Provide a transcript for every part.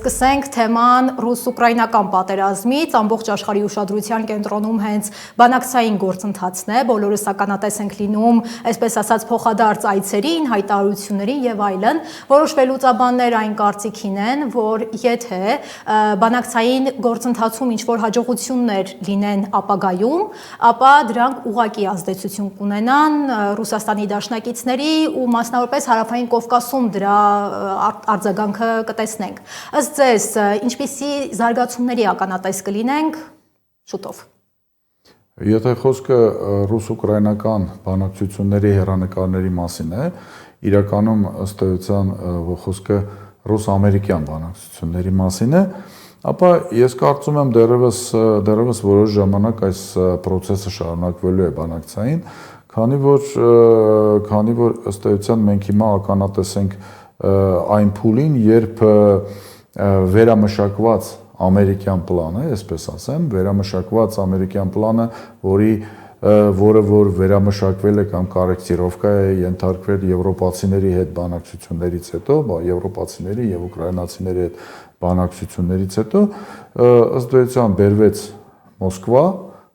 Սկսենք թեման ռուս-ուկրաինական պատերազմից, ամբողջ աշխարհի ուշադրության կենտրոնում հենց բանակցային գործընթացն է, բոլորս ականատես ենք լինում, այսպես ասած, փոխադարձ այցերին, հայտարարություններին եւ այլն, որոշ վերլուծաբաններ այն կարծիքին են, որ եթե բանակցային գործընթացում ինչ-որ հաջողություններ լինեն ապագայում, ապա դրանք ուղղակի ազդեցություն կունենան Ռուսաստանի դաշնակիցների ու մասնավորապես Հարավային Կովկասում դրա արձագանքը կտեսնենք։ Ըստ ձեզ, ինչպիսի զարգացումների ականատես կլինենք շուտով։ Եթե խոսքը ռուս-ուկրաինական բանակցությունների հեռանկարների մասին է, իրականում ըստ էության խոսքը ռուս-ամերիկյան բանակցությունների մասին է, ապա ես կարծում եմ դեռևս որոշ ժամանակ այս process-ը շարունակվելու է բանակցային, քանի որ ըստ էության մենք հիմա ականատես ենք այն փուլին, երբ վերամշակված ամերիկյան պլանը, այսպես ասեմ, վերամշակված ամերիկյան պլանը, որը որ վերամշակվել է կամ կորեկտիրովկա է ենթարկվել եվրոպացիների հետ բանակցություններից հետո, եվրոպացիների եւ ուկրաինացիների հետ բանակցություններից հետո, ըստ էության բերվեց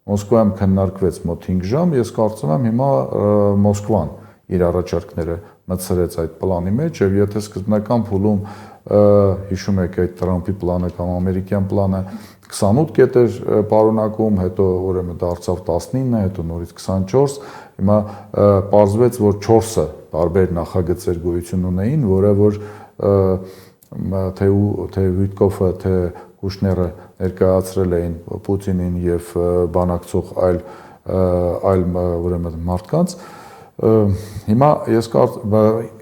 Մոսկվայում քննարկվեց մոտ 5 ժամ, ես կարծում եմ հիմա Մոսկվան իր առաջարկները մտցրեց այդ պլանի մեջ եւ եթե սկզբնական փուլում հիշում եք այդ Տրամփի պլանը կամ ամերիկյան պլանը 28 կետ էր պարունակում, հետո ուրեմն դարձավ 19, հետո նորից 24, հիմա պարզվեց, որ 4-ը տարբեր նախագծեր գոյություն ունեին, որը որ թե Վիտկոֆը, թե Կուշները ներկայացրել էին Պուտինին եւ բանակցող այլ ուրեմն մարդկանց հիմա ես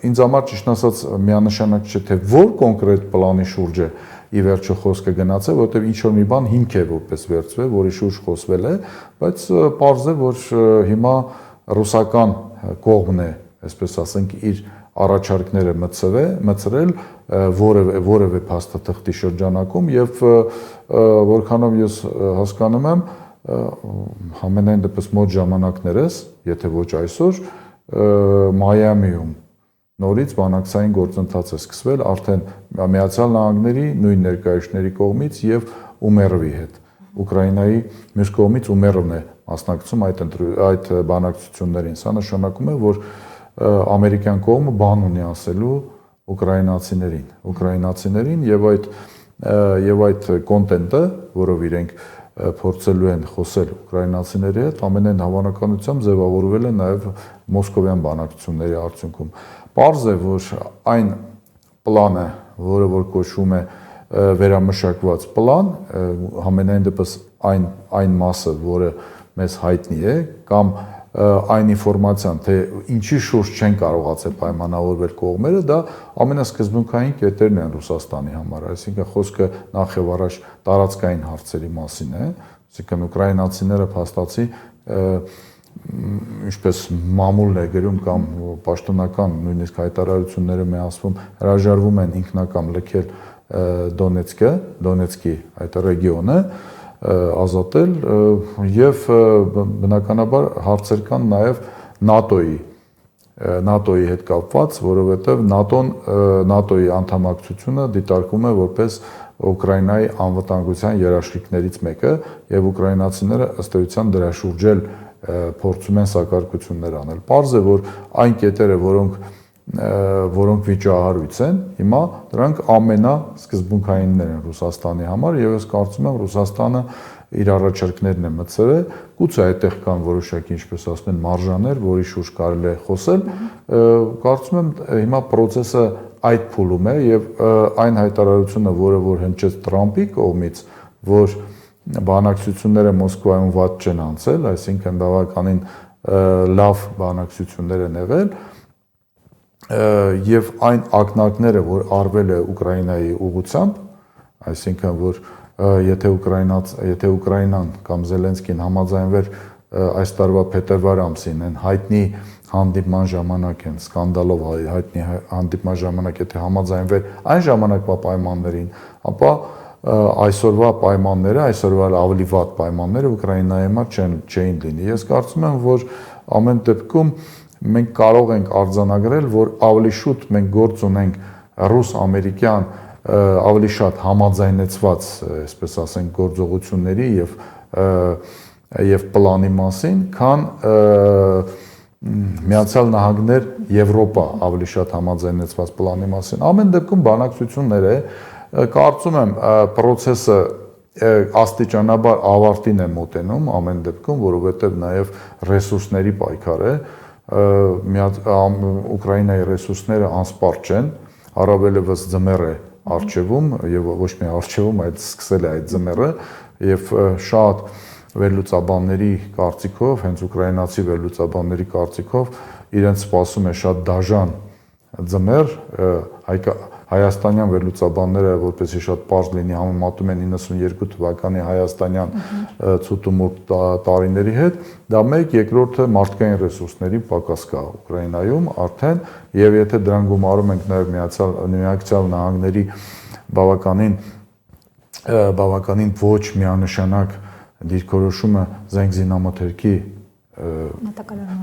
ինձ համար ճիշտ ասած միանշանակ չէ թե որ կոնկրետ պլանի շուրջ է ի վերջո խոսքը գնացել, որովհետեւ ինչ որ մի բան հիմք է որպես վերծվել, որի շուրջ խոսվել է, բայց պարզ է, որ հիմա ռուսական կողմն է, այսպես ասենք, իր առաջարկները մտցրել որևէ փաստաթղթի շրջանակում եւ որքանով ես հասկանում եմ համենայն դեպս մոտ ժամանակներս, եթե ոչ այսօր, Մայամիում նորից բանակցային գործընթաց է սկսվել արդեն Միացյալ Նահանգների նույն ներկայացուցիչների կողմից եւ Ումերովի հետ։ Ուկրաինայի մյուս կողմից Ումերովն է մասնակցում այդ բանակցություններին։ Սա նշանակում է, որ ամերիկյան կողմը բան ունի ասելու ուկրաինացիներին եւ այդ կոնտենտը, որով իրենք փորձելու են խոսել ուկրաինացիների հետ, ամենայն հավանականությամբ ձևավորվել է նաեւ մոսկովյան բանակցությունների արդյունքում։ Պարզ է, որ այն պլանը, որը որ կոչվում է վերամշակված պլան, համենայն դեպս այն մասը, որը մեզ հայտնի է, կամ այն ինֆորմացիան, թե ինչի շուրջ չեն կարողացել պայմանավորվել կողմերը, դա ամենասկզբունքային կետերն են Ռուսաստանի համար, այսինքն խոսքը նախ եւ առաջ տարածքային հարցերի մասին է, այսինքն ուկրաինացիները փաստացի ինչպես մամուլն է գրում կամ պաշտոնական նույնիսկ հայտարարությունները միասվում հրաժարվում են ինքնակամ լքել Դոնեցկի այդ ռեգիոնը ազատել եւ բնականաբար հարցեր կան նաեւ ՆԱՏՕ-ի հետ կապված, որովհետեւ ՆԱՏՕ-ի անդամակցությունը դիտարկվում է որպես Ուկրաինայի անվտանգության երաշխիքներից մեկը եւ ուկրաինացիները ըստ էության դրա շուրջ էլ փորձում են սակարկություններ անել։ Պարզ է, որ այն կետերը, որոնք վիճահարույց են, հիմա դրանք ամենասկզբունքայիններն են Ռուսաստանի համար եւ ես կարծում եմ Ռուսաստանը իր առաջարկներն է մտցրել, գուցե այդտեղ կան որոշակի, ինչպես ասում են, մարժաներ, որի շուրջ կարելի է խոսել, կարծում եմ հիմա process-ը այդ փուլում է եւ այն հայտարարությունը, որը որ հնչեց Տրամփի կողմից, որ բանակցությունները Մոսկվայում վատ չեն անցել, այսինքն բավականին լավ բանակցություններ են եղել եւ այն ակնարկները, որ արվել է Ուկրաինայի ուղղությամբ, այսինքն որ եթե Ուկրաինան կամ Զելենսկին համաձայնվեր այս տարվա փետրվար ամսին են հայտնի հանդիպման ժամանակ են սկանդալով հայտնի հանդիպման ժամանակ եթե համաձայնվեր այն ժամանակվա պայմաններին, ապա այսօրվա պայմանները, այսօրվա ավելի վատ պայմանները Ուկրաինայի համար չէին լինի։ Ես կարծում եմ, որ ամեն դեպքում մենք կարող ենք արձանագրել, որ ավելի շուտ մենք գործ ունենք ռուս-ամերիկյան ավելի շատ համաձայնեցված, այսպես ասենք, գործողությունների եւ պլանի մասին, քան Միացյալ Նահանգներ Եվրոպա ավելի շատ համաձայնեցված պլանի մասին։ Ամեն դեպքում բանակցությունները կարծում եմ process-ը աստիճանաբար ավարտին է մոտենում ամեն դեպքում, որովհետեւ նաեւ ռեսուրսների պայքար է, Ուկրաինայի ռեսուրսները անսպառ չեն, առավելևս ձմեռ է արժևում եւ ոչ միայն արժևում, այլ սկսել է այդ ձմեռը եւ շատ վերլուծաբանների կարծիքով, հենց ուկրաինացի վերլուծաբանների կարծիքով իրենց սպասում է շատ դաժան ձմեռ, հայաստանյան վերլուծաբանները, որպեսզի շատ պարզ լինի, համեմատում են 92 թվականի հայաստանյան ցուտումուտ տարիների հետ, դա մեկ, երկրորդը մարդկային ռեսուրսների պակաս կա Ուկրաինայում արդեն, եւ եթե դրան գումարում ենք նաեւ Միացյալ Նահանգների բավականին ոչ միանշանակ դիրքորոշումը զենք զինամթերքի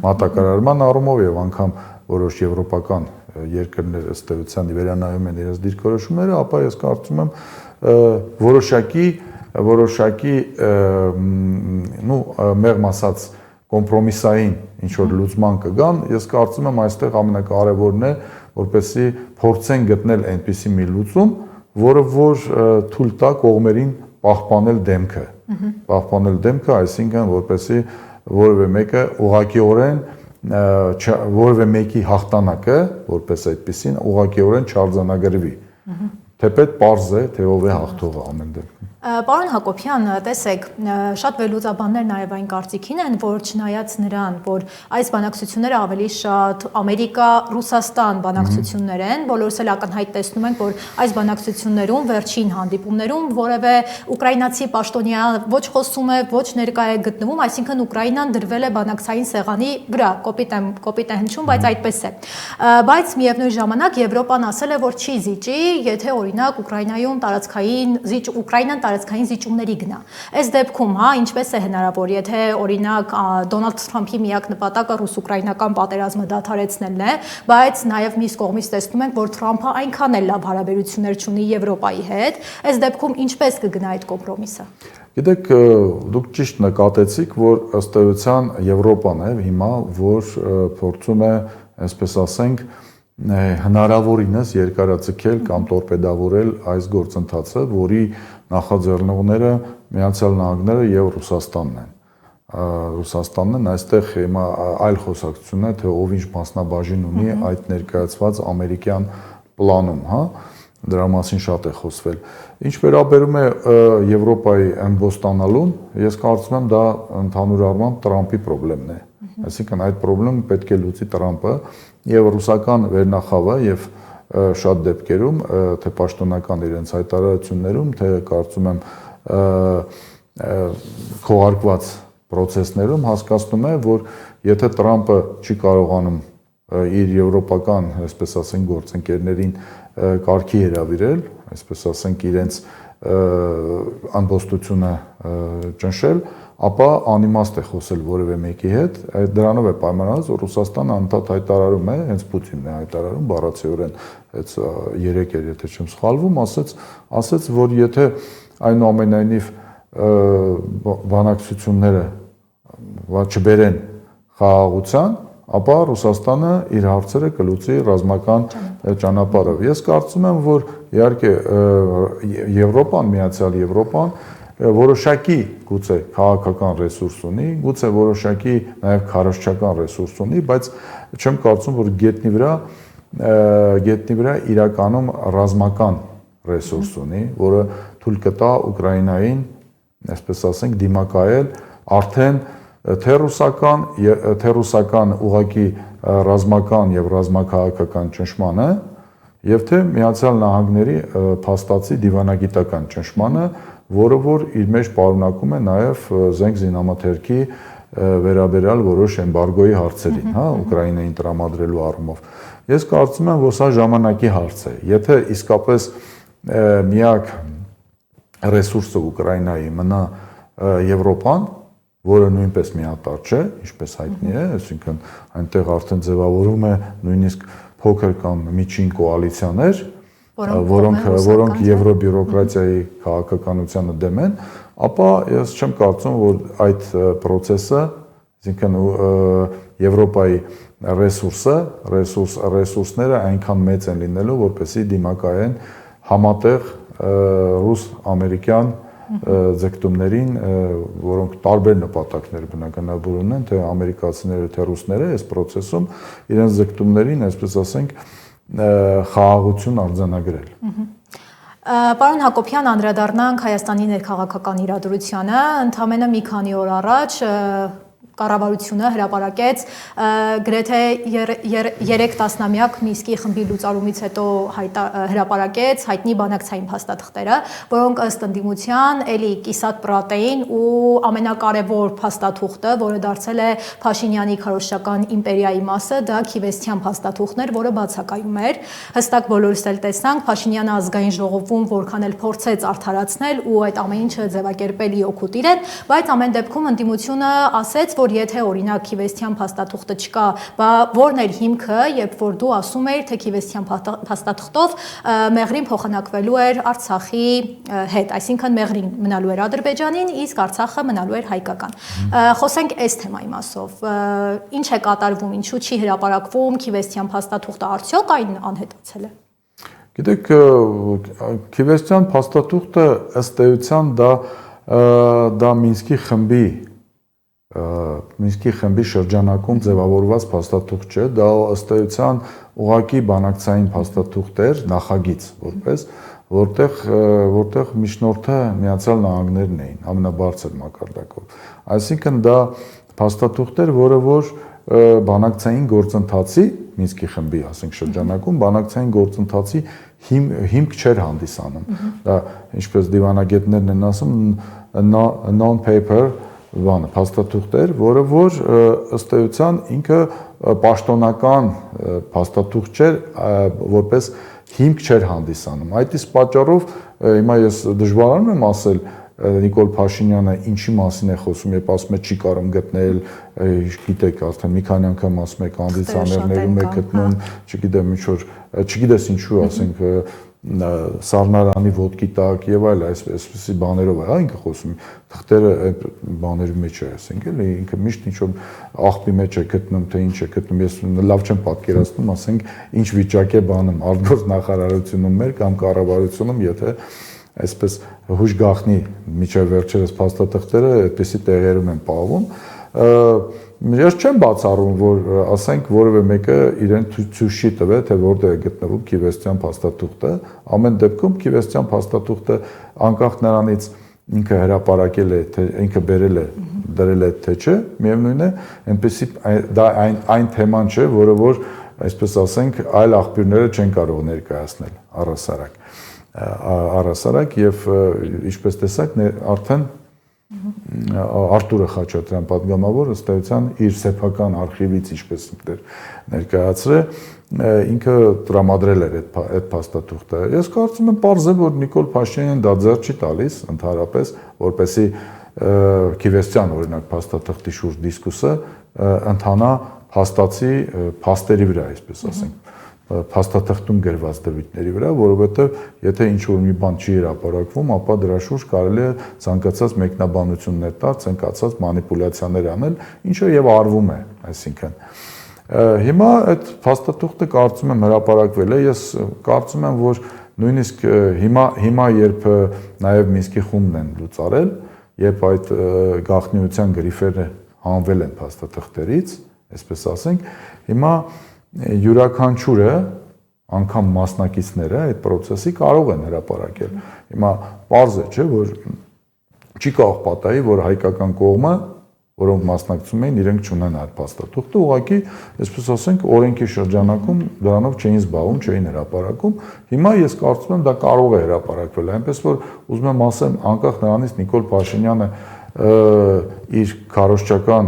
մատակարարման առումով եւ անգամ որոշ եվրոպական երկրներ ըստ էության վերանայում են իրենց դիրքորոշումները, ապա ես կարծում եմ որոշակի մեղմ ասած կոմպրոմիսային ինչ որ լուծման կգան, ես կարծում եմ այստեղ ամենակարևորն է, որպեսզի փորձեն գտնել այնպիսի մի լուծում, որը որ թույլ տա կողմերին պահպանել դեմքը, այսինքն որպեսզի որևէ մեկը ուղղակիորեն որևէ մեկի հաղթանակը, որպես այդպեսին, ուղղակիորեն չարձանագրվի։ Թեպետ պարզ է, թե ով է հաղթողը ամեն դեպքում։ Պարոն Հակոբյան, տեսեք, շատ վերլուծաբաններ նաև այն կարծիքին են, որ չնայած նրան, որ այս բանակցությունները ավելի շատ Ամերիկա-Ռուսաստան բանակցություններ են, բոլորս էլ ակնհայտ տեսնում ենք, որ այս բանակցություններում վերջին հանդիպումներում որևէ ուկրաինացի պաշտոնյա ոչ խոսում է, ոչ ներկա է գտնվում, այսինքն Ուկրաինան դրվել է բանակցային սեղանի վրա, կոպիտ է հնչում, բայց այդպես է։ Բայց միևնույն ժամանակ Եվրոպան ասել է, որ չի զիջի, եթե օրինակ Ուկրաինան տարածքային զիջումների գնա։ Այս դեպքում, ինչպես է հնարավոր, եթե օրինակ Դոնալդ Թրամփի միակ նպատակը ռուս-ուկրաինական պատերազմը դադարեցնելն է, բայց նաև մյուս կողմից տեսնում ենք, որ Թրամփը այնքան էլ լավ հարաբերություններ չունի Եվրոպայի հետ, այս դեպքում ինչպես կգնա այդ կոմպրոմիսը։ Գիտեք, դուք ճիշտ նկատեցիք, որ ըստ էության Եվրոպան է հիմա, որ փորձում է, այսպես ասենք, հնարավորինս երկարաձգել կամ տորպեդավորել այս գործընթացը, որի նախաձեռնողները Միացյալ Նահանգները եւ Ռուսաստանն են։ Ռուսաստանն են, այստեղ հիմա այլ խոսակցություն է, թե ով ինչ մասնաբաժին ունի այդ ներկայացված ամերիկյան պլանում, դրա մասին շատ է խոսվել։ Ինչ վերաբերում է Եվրոպայի ըմբոստանալուն, ես կարծում եմ դա ընդհանուր առմամբ Տրամփի խնդիրն է։ Այսինքն այդ խնդրը պետք է լուծի Տրամփը եւ ռուսական վերնախավը եւ շատ դեպքերում, թե պաշտոնական իրենց հայտարարություններում, թե կարծում եմ քողարկված process-ներում հասկացնում է, որ եթե Տրամփը չի կարողանում իր եվրոպական, այսպես ասենք, գործընկերներին կարգի հրավիրել, այսպես ասենք, իրենց անբոստությունը ճնշել, ապա անիմաստ է խոսել որևէ մեկի հետ, դրանով է պայմանավորված, որ Ռուսաստանը անդադ հայտարարում է, հենց Պուտինն է հայտարարում, բառացիորեն, հենց 3 էր, եթե չեմ սխալվում, ասաց, որ եթե այնուամենայնիվ բանակցությունները չբերեն խաղաղության, ապա Ռուսաստանը իր հարցերը կլուծի ռազմական ճանապարհով։ Ես կարծում եմ, որ իհարկե Եվրոպան, Միացյալ Եվրոպան որոշակի գուցե քաղաքական ռեսուրս ունի, գուցե որոշակի նաև քարոզչական ռեսուրս ունի, բայց չեմ կարծում, որ գետնի վրա իրականում ռազմական ռեսուրս ունի, որը թույլ կտա Ուկրաինային, այսպես ասենք, դիմակայել արդեն թե ռուսական ուղղակի ռազմական եւ ռազմաքաղաքական ճնշմանը եւ թե Միացյալ Նահանգների փաստացի դիվանագիտական ճնշմանը, որը որ իր մեջ պարունակում է նաեւ զենք զինամթերքի վերաբերյալ որոշ էմբարգոյի հարցերին, Ուկրաինային տրամադրելու առումով։ Ես կարծում եմ, որ սա ժամանակի հարց է։ Եթե իսկապես միակ ռեսուրսը Ուկրաինայի մնա Եվրոպան, որը նույնպես միատարր չէ, ինչպես հայտնի է, այսինքն այնտեղ արդեն ձևավորում է նույնիսկ փոքր կամ միջին կոալիցիաներ, որոնք եվրոբյուրոկրատիայի քաղաքականությանը դեմ են, ապա ես չեմ կարծում, որ այդ process-ը, այսինքն Եվրոպայի ռեսուրսները այնքան մեծ են լինելու, որպեսզի դիմակայեն համատեղ ռուս-ամերիկյան ձգտումներին, որոնք տարբեր նպատակներ բնականաբար ունեն, թե ամերիկացիները, թե ռուսները այս process-ում իրենց ձգտումներին, այսպես ասենք, խաղաղություն արձանագրել։ Պարոն Հակոբյան, անդրադառնանք Հայաստանի ներքաղաքական իրադրությանը, ընդամենը մի քանի օր առաջ կառավարությունը հրապարակեց գրեթե 3 տասնամյակ Մինսկի խմբի լուծարումից հետո հրապարակեց հայտնի բանակցային փաստաթղթերը, որոնք ըստ ընդդիմության էլի կիսատ պրատեին ու ամենակարևոր փաստաթուղթը, որը դարձել է Փաշինյանի քարոզչական իմպերիայի մասը, դա Քիվեսթյան փաստաթուղթն էր, որը բացակայում էր։ Հստակ բոլորս էլ տեսանք, Փաշինյանը ազգային ժողովում որքան էլ փորձեց արդարացնել ու այդ ամեն ինչը ձևակերպել օգուտ իրեն, բայց ամեն դեպքում ընդդիմությունը ասեց, որ եթե օրինակ Քիվեսթյան փաստաթուղթը չկա, բա որն էր հիմքը, երբ որ դու ասում ես, թե Քիվեսթյան փաստաթղթով Մեղրին փոխանակվելու էր Արցախի հետ, այսինքն Մեղրին մնալու էր Ադրբեջանին, իսկ Արցախը մնալու էր հայկական։ Խոսենք այս թեմայի մասով։ Ինչ է կատարվում, ինչու չի հրապարակվում Քիվեսթյան փաստաթուղթը, արդյոք այն անհետացել է։ Գիտեք, Քիվեսթյան փաստաթուղթը ըստ էության դա Մինսկի խմբի շրջանակում ձևավորված փաստաթուղթ չէ, դա ըստ էության ուղղակի բանակցային փաստաթուղթ էր, նախագիծ որպես, որտեղ միջնորդը Միացյալ Նահանգներն էին, ամենաբարձր մակարդակով։ Այսինքն դա փաստաթուղթ էր, որը որ բանակցային գործընթացի, Մինսկի խմբի, ասենք շրջանակում, բանակցային գործընթացի հիմք չէր հանդիսանում։ Դա ինչպես դիվանագետներն են ասում, non-paper փաստաթուղթ էր, որը որ ըստ էության ինքը պաշտոնական փաստաթուղթ չէր, որպես հիմք չէր հանդիսանում։ Այդ իսկ պատճառով հիմա ես դժվարանում եմ ասել Նիկոլ Փաշինյանը ինչի մասին է խոսում, երբ ասում է չի կարող գտնել, գիտեք, արդեն մի քանի անգամ ասում է կոնդիցիոներներում է գտնում, չգիտեմ ինչ որ, չգիտես ինչու, ասենք սառնարանի ոտքի տակ եւ այլ այսպեսի բաներով է, հա ինքը խոսում, թղթերը այդ բաների մեջ է, ասենք էլի, ինքը միշտ ինչ որ աղբի մեջ է գտնում, թե ինչ է գտնում, ես լավ չեմ պատկերացնում, ասենք ինչ վիճակ է բանում, արտգործ նախարարությունում մեր կամ կառավարությունում, եթե այսպես հույժ գախնի միջև վերջերս փաստաթղթերը այդպեսի տեղերում են պահվում, ես չեմ բացառում, որ ասենք որևէ մեկը իրեն ցույց չի տվել, թե որտեղ է գտնվում Քիվեսթյան փաստաթուղթը, ամեն դեպքում Քիվեսթյան փաստաթուղթը անկախ նրանից ինքը հրապարակել է, թե ինքը բերել է, դրել է, թե չէ, միևնույն է, այնպեսի դա այն թեման չէ, որը որ այսպես ասենք այլ աղբյուրները չեն կարող ներկայացնել առհասարակ եւ ինչպես տեսակ արդեն Արտուրը Խաչատրյան պատգամավոր ըստ էության իր սեփական արխիվից ինչպես ներկայացրել ինքը տրամադրել էր այդ փաստաթուղթը։ Ես կարծում եմ պարզ է, որ Նիկոլ Փաշինյանն դա ձեռ չի տալիս ընդհանրապես, որպեսզի Քիվեսթյան օրինակ փաստաթղթի շուրջ դիսկուսը ընթանա փաստացի փաստերի վրա, այսպես ասենք, փաստաթղթում գրված դրույթների վրա, որովհետև եթե ինչ-որ մի բան չի հրապարակվում, ապա դրա շուրջ կարելի է ցանկացած մեկնաբանություններ տալ, ցանկացած մանիպուլյացիաներ անել, ինչը եւ արվում է, այսինքն։ Հիմա այդ փաստաթուղթը կարծում եմ հրապարակվել է, ես կարծում եմ, որ նույնիսկ հիմա երբ նաեւ Մինսկի խումբն են լուծարել, երբ այդ գաղտնիության գրիֆերը հանվել են փաստաթղթերից, այսպես ասենք, հիմա յուրաքանչյուրը անգամ մասնակիցները այդ process-ի կարող են հրապարակել։ Հիմա պարզ է, չէ, որ չի կարող պատահի, որ հայկական կողմը, որոնք մասնակցում էին, իրենք չունեն այդ փաստաթուղթը, ուղղակի, այսպես ասենք, օրենքի շրջանակում դրանով չէին զբաղվում, չէին հրապարակում։ Հիմա ես կարծում եմ դա կարող է հրապարակվել, այնպես որ ուզում եմ ասեմ, անկախ նրանից Նիկոլ Փաշինյանը իր քարոզչական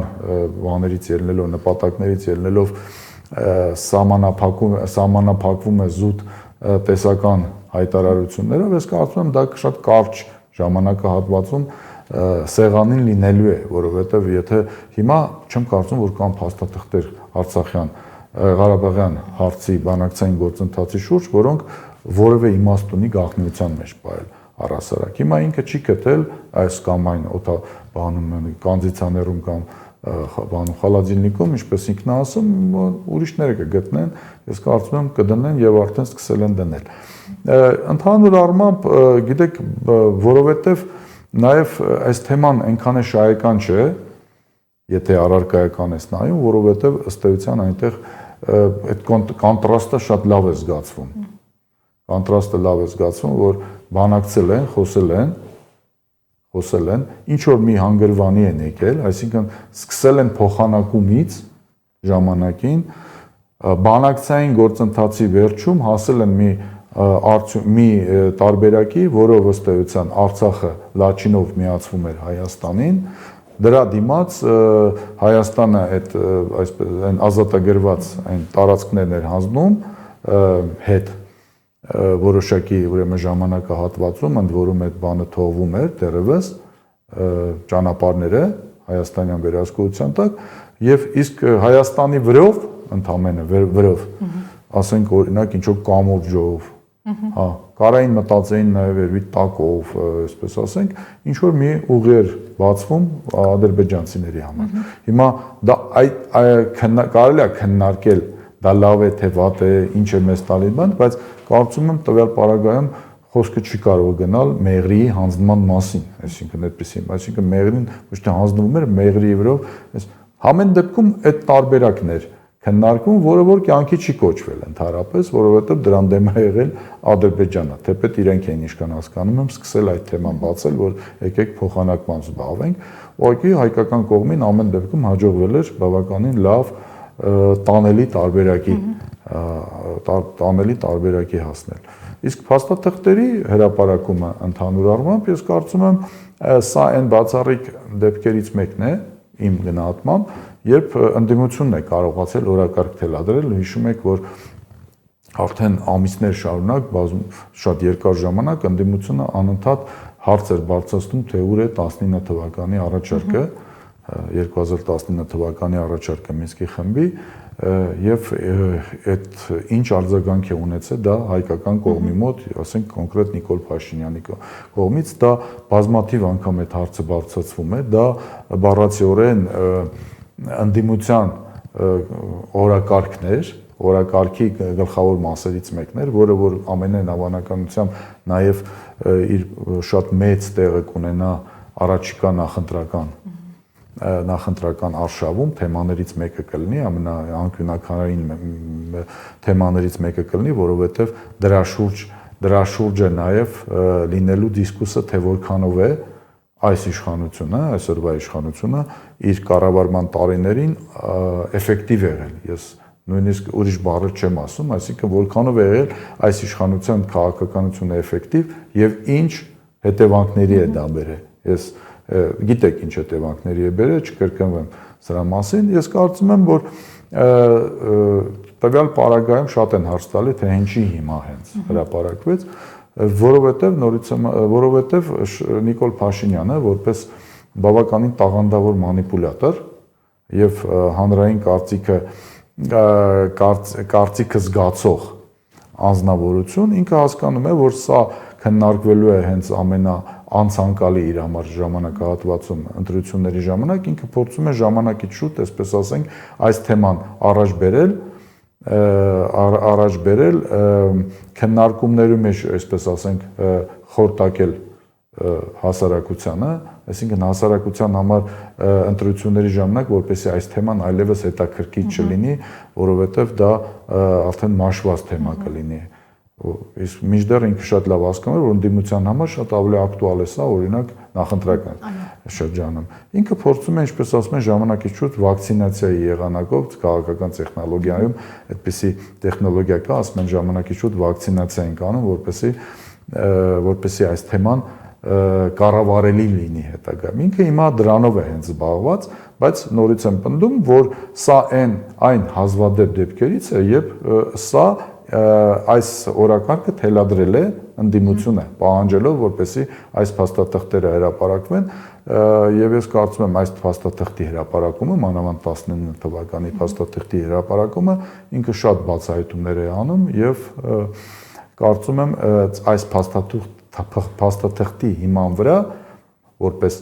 բաներից ելնելով, նպատակներից ելնելով սահմանափակվում է զուտ տեսական հայտարարություններով, ես կարծում եմ դա շատ կարճ ժամանակահատվածում սեղանին լինելու է, որովհետև եթե հիմա չեմ կարծում, որ կան փաստաթղթեր արցախյան Ղարաբաղյան հարցի բանակցային գործընթացի շուրջ, որոնք որևէ իմաստ ունի գաղտնիության մեջ պահել առհասարակ։ Հիմա ինքը չի գտել այս կամ այն կոնդիցիոներում կամ խալադիլնիկում, ինչպես ինքն է ասում, ուրիշները կգտնեն, ես կարծում եմ կդնեն եւ արդեն սկսել են դնել։ Ընդհանուր առմամբ, գիտեք, որովհետեւ նաեւ այս թեման այնքան է շահեկան չէ, եթե առարկայական ես նայում, որովհետեւ ըստ էության այնտեղ այդ կոնտրաստը շատ լավ է զգացվում։ Կոնտրաստը լավ է զգացվում, որ բանակցել են, խոսել են, ինչ որ մի հանգրվանի են եկել, այսինքն սկսել են փոխանակումից ժամանակին, բանակցային գործընթացի վերջում հասել են մի տարբերակի, որով ըստ էության Արցախը Լաչինով միացվում էր Հայաստանին, դրա դիմաց Հայաստանը այն ազատագրված այն տարածքներն էր հանձնում հետ որոշակի ուրեմն ժամանակահատվածում, ընդ որում այդ բանը թողվում էր դեռևս ճանապարհները հայաստանյան վերահսկողության տակ եւ իսկ Հայաստանի վրով ընդամենը վրով ասենք օրինակ ինչ որ կամուրջով հա կարային մտածեին նաեւ երևի տակով այսպես ասենք ինչ որ մի ուղեր բացվում ադրբեջանցիների համար հիմա դա կարելի է քննարկել դա լավ է թե վատ է ինչ է մեզ տալի բան բայց կարծում եմ տվյալ պարագայում խոսքը չի կարող գնալ Մեղրիի հանձնման մասին, այսինքն Մեղրին ոչ թե հանձնվում էր Մեղրիի վրով, ամեն դեպքում այդ տարբերակն էր քննարկվում, որը որ կյանքի չի կոչվել ընդհանրապես, որովհետև դրան դեմ է եղել Ադրբեջանը, թեպետ իրենք էին ինչքան հասկանում եմ, սկսել այդ թեման բացել, որ եկեք փոխանակմամբ զբաղվենք, ուղղակի հայկական կողմին ամեն դեպքում հաջողվել էր բավականին լավ տանելի տարբերակի հասնել։ Իսկ փաստաթղթերի հրապարակումը ընդհանուր առմամբ ես կարծում եմ սա այն բացառիկ դեպքերից մեկն է իմ գնահատմամբ, երբ ընդդիմությունն է կարողացել օրակարգ թելադրել, հիշում եք, որ արդեն ամիսներ շարունակ, շատ երկար ժամանակ ընդդիմությունը անընդհատ հարց էր բարձրացնում, թե ուր է 19 թվականի առաջարկը, 2019 թվականի առաջարկը Մինսկի խմբի եւ այդ ինչ արձագանք է ունեցել դա հայկական կողմի մոտ, ասենք կոնկրետ Նիկոլ Փաշինյանի կողմից դա բազմաթիվ անգամ այդ հարցը բարձրացվում է, դա բառացիորեն ընդդիմության օրակարգի գլխավոր մասերից մեկն էր, որը որ ամենայն հավանականությամբ նաեւ իր շատ մեծ տեղը կունենա առաջիկա նախընտրական արշավում թեմաներից մեկը կլինի, ամենաանկյունակարային թեմաներից մեկը կլինի, որովհետև դրա շուրջ է նաև լինելու դիսկուսը, թե որքանով է այս իշխանությունը, այսօրվա իշխանությունը իր կառավարման տարիներին էֆեկտիվ եղել։ Ես նույնիսկ ուրիշ բառեր չեմ ասում, այսինքն որքանով է եղել այս իշխանության քաղաքականությունը էֆեկտիվ եւ ինչ հետևանքների է դա բերել։ Ես գիտեք ինչ հետևանքների է բերել, չկրկնվեմ սրա մասին, ես կարծում եմ, որ տվյալ պարագայում շատ են հարց տալի, թե ինչի հիմա հենց հրապարակվեց, որովհետև Նիկոլ Փաշինյանը որպես բավականին տաղանդավոր մանիպուլյատոր եւ հանրային կարծիքը զգացող անձնավորություն, ինքը հասկանում է, որ սա քննարկվելու է հենց անցանկալի իր համար ժամանակահատվածում ընտրությունների ժամանակ, ինքը փորձում է ժամանակից շուտ, այսպես ասենք, այս թեման առաջ բերել քննարկումների մեջ, այսպես ասենք, խորտակել հասարակությանը, այսինքն հասարակության համար ընտրությունների ժամանակ, որպեսզի այս թեման այլևս հետաքրքիր չլինի, որովհետև դա արդեն մաշված թեմա կլինի։ Իսկ մինչդեռ ինքը շատ լավ հասկանում է, որ ընդդիմության համար շատ ավելի ակտուալ է սա, օրինակ նախընտրական շրջանում։ Ինքը փորձում է, ինչպես ասում են, ժամանակից շուտ վակցինացիայի եղանակով քաղաքական տեխնոլոգիայում այդպիսի տեխնոլոգիա կա, ասում են ժամանակից շուտ վակցինացիա են կանում, որպեսզի այս թեման կառավարելի լինի հետագայում։ Ինքը հիմա դրանով է հենց զբաղված, բայց նորից եմ պնդում, որ սա այն հազվադեպ դեպքերից է, երբ սա այս օրակարգը թելադրել է ընդդիմությունը, պահանջելով, որպեսզի այս փաստաթղթերը հրապարակվեն, եւ ես կարծում եմ այս փաստաթղթի հրապարակումը, մանավանդ 19 թվականի փաստաթղթի հրապարակումը ինքը շատ բացահայտումներ է անում եւ կարծում եմ այս փաստաթղթի հիման վրա որպես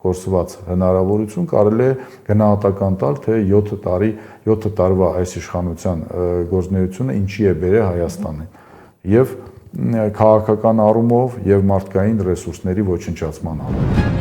գործված հնարավորություն կարելի է գնահատական տալ, թե 7 տարվա այս իշխանության գործունեությունը ինչի է բերել Հայաստանին եւ քաղաքական առումով եւ մարդկային ռեսուրսների ոչնչացման առումով։